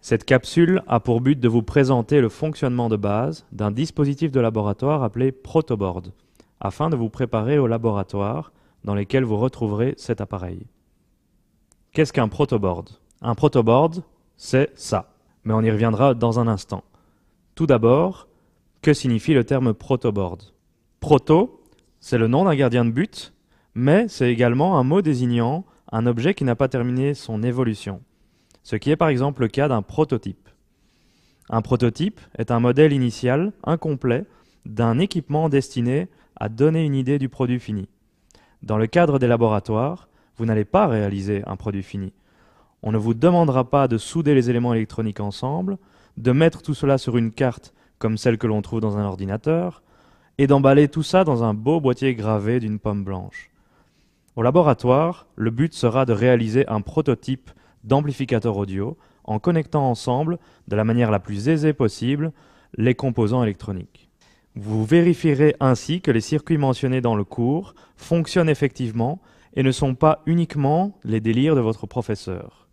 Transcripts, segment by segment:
Cette capsule a pour but de vous présenter le fonctionnement de base d'un dispositif de laboratoire appelé protoboard, afin de vous préparer au laboratoire dans lesquels vous retrouverez cet appareil. Qu'est-ce qu'un protoboard? Un protoboard, c'est ça, mais on y reviendra dans un instant. Tout d'abord, que signifie le terme protoboard? Proto, c'est le nom d'un gardien de but, mais c'est également un mot désignant un objet qui n'a pas terminé son évolution, ce qui est par exemple le cas d'un prototype. Un prototype est un modèle initial, incomplet, d'un équipement destiné à donner une idée du produit fini. Dans le cadre des laboratoires, vous n'allez pas réaliser un produit fini. On ne vous demandera pas de souder les éléments électroniques ensemble, de mettre tout cela sur une carte comme celle que l'on trouve dans un ordinateur, et d'emballer tout ça dans un beau boîtier gravé d'une pomme blanche. Au laboratoire, le but sera de réaliser un prototype d'amplificateur audio en connectant ensemble, de la manière la plus aisée possible, les composants électroniques. Vous vérifierez ainsi que les circuits mentionnés dans le cours fonctionnent effectivement et ne sont pas uniquement les délires de votre professeur.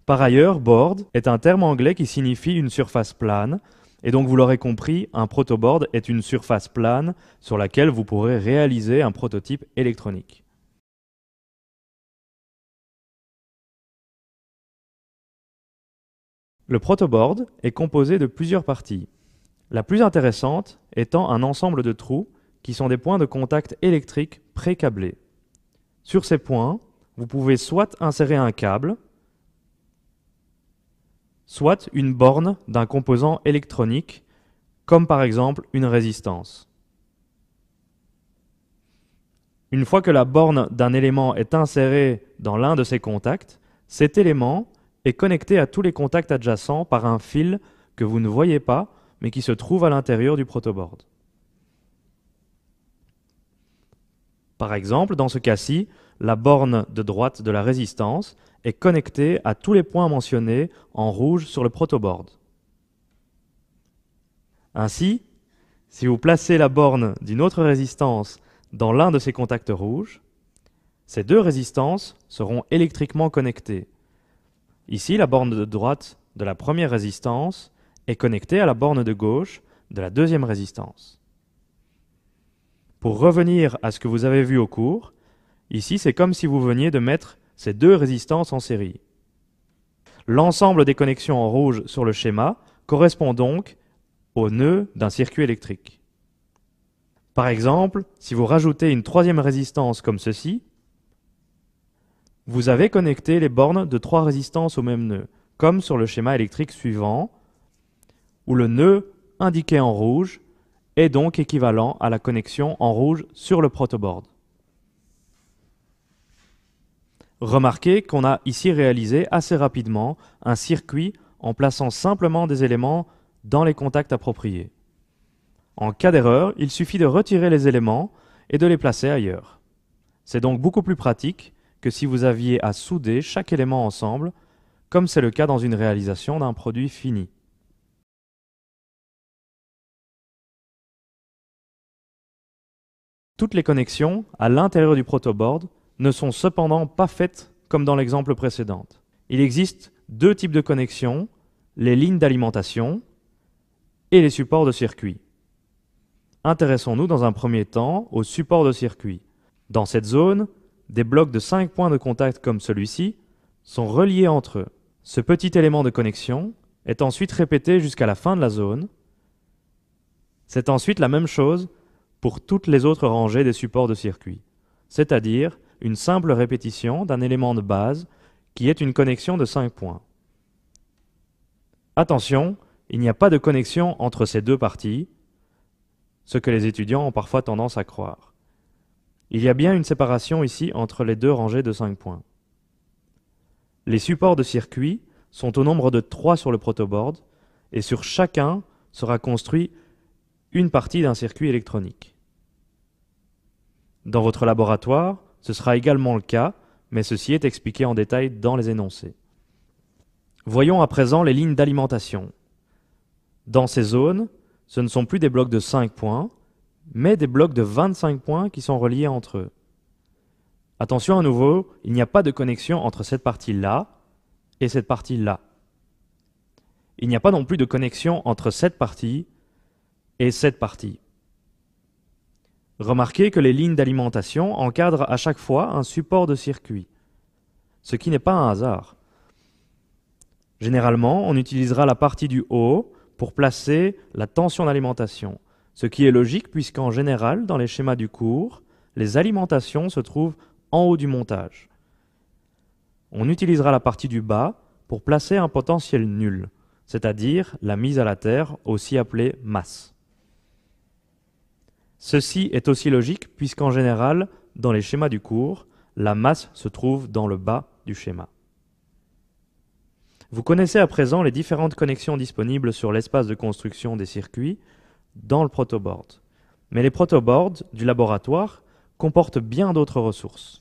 Par ailleurs, board est un terme anglais qui signifie une surface plane, et donc vous l'aurez compris, un protoboard est une surface plane sur laquelle vous pourrez réaliser un prototype électronique. Le protoboard est composé de plusieurs parties. La plus intéressante étant un ensemble de trous qui sont des points de contact électriques pré-câblés. Sur ces points, vous pouvez soit insérer un câble, soit une borne d'un composant électronique, comme par exemple une résistance. Une fois que la borne d'un élément est insérée dans l'un de ces contacts, cet élément est connecté à tous les contacts adjacents par un fil que vous ne voyez pas, mais qui se trouve à l'intérieur du protoboard. Par exemple, dans ce cas-ci, la borne de droite de la résistance est connectée à tous les points mentionnés en rouge sur le protoboard. Ainsi, si vous placez la borne d'une autre résistance dans l'un de ces contacts rouges, ces deux résistances seront électriquement connectées. Ici, la borne de droite de la première résistance est connectée à la borne de gauche de la deuxième résistance. Pour revenir à ce que vous avez vu au cours, ici c'est comme si vous veniez de mettre ces deux résistances en série. L'ensemble des connexions en rouge sur le schéma correspond donc au nœud d'un circuit électrique. Par exemple, si vous rajoutez une troisième résistance comme ceci, vous avez connecté les bornes de trois résistances au même nœud, comme sur le schéma électrique suivant, où le nœud indiqué en rouge est donc équivalent à la connexion en rouge sur le protoboard. Remarquez qu'on a ici réalisé assez rapidement un circuit en plaçant simplement des éléments dans les contacts appropriés. En cas d'erreur, il suffit de retirer les éléments et de les placer ailleurs. C'est donc beaucoup plus pratique que si vous aviez à souder chaque élément ensemble, comme c'est le cas dans une réalisation d'un produit fini. Toutes les connexions à l'intérieur du protoboard ne sont cependant pas faites comme dans l'exemple précédent. Il existe deux types de connexions, les lignes d'alimentation et les supports de circuit. Intéressons-nous dans un premier temps aux supports de circuit. Dans cette zone, des blocs de 5 points de contact comme celui-ci sont reliés entre eux. Ce petit élément de connexion est ensuite répété jusqu'à la fin de la zone. C'est ensuite la même chose pour toutes les autres rangées des supports de circuit, c'est-à-dire une simple répétition d'un élément de base qui est une connexion de 5 points. Attention, il n'y a pas de connexion entre ces deux parties, ce que les étudiants ont parfois tendance à croire. Il y a bien une séparation ici entre les deux rangées de 5 points. Les supports de circuit sont au nombre de 3 sur le protoboard et sur chacun sera construit une partie d'un circuit électronique. Dans votre laboratoire, ce sera également le cas, mais ceci est expliqué en détail dans les énoncés. Voyons à présent les lignes d'alimentation. Dans ces zones, ce ne sont plus des blocs de 5 points, mais des blocs de 25 points qui sont reliés entre eux. Attention à nouveau, il n'y a pas de connexion entre cette partie-là et cette partie-là. Il n'y a pas non plus de connexion entre cette partie et cette partie. Remarquez que les lignes d'alimentation encadrent à chaque fois un support de circuit, ce qui n'est pas un hasard. Généralement, on utilisera la partie du haut pour placer la tension d'alimentation, ce qui est logique puisqu'en général, dans les schémas du cours, les alimentations se trouvent en haut du montage. On utilisera la partie du bas pour placer un potentiel nul, c'est-à-dire la mise à la terre, aussi appelée masse. Ceci est aussi logique puisqu'en général, dans les schémas du cours, la masse se trouve dans le bas du schéma. Vous connaissez à présent les différentes connexions disponibles sur l'espace de construction des circuits dans le protoboard. Mais les protoboards du laboratoire comportent bien d'autres ressources.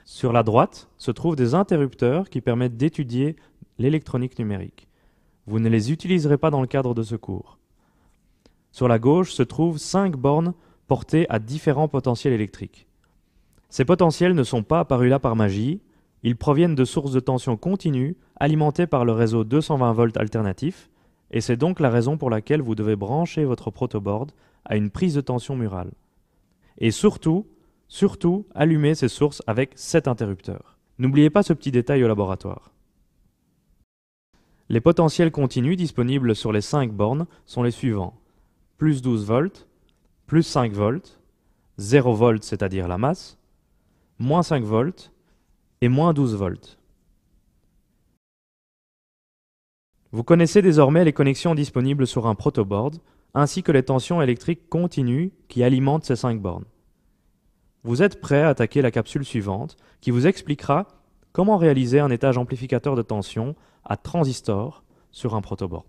Sur la droite se trouvent des interrupteurs qui permettent d'étudier l'électronique numérique. Vous ne les utiliserez pas dans le cadre de ce cours. Sur la gauche se trouvent 5 bornes portées à différents potentiels électriques. Ces potentiels ne sont pas apparus là par magie, ils proviennent de sources de tension continue alimentées par le réseau 220 volts alternatif, et c'est donc la raison pour laquelle vous devez brancher votre protoboard à une prise de tension murale. Et surtout, allumer ces sources avec cet interrupteur. N'oubliez pas ce petit détail au laboratoire. Les potentiels continus disponibles sur les 5 bornes sont les suivants: plus 12 volts, plus 5 volts, 0 volts c'est-à-dire la masse, moins 5 volts et moins 12 volts. Vous connaissez désormais les connexions disponibles sur un protoboard, ainsi que les tensions électriques continues qui alimentent ces 5 bornes. Vous êtes prêt à attaquer la capsule suivante, qui vous expliquera comment réaliser un étage amplificateur de tension à transistor sur un protoboard.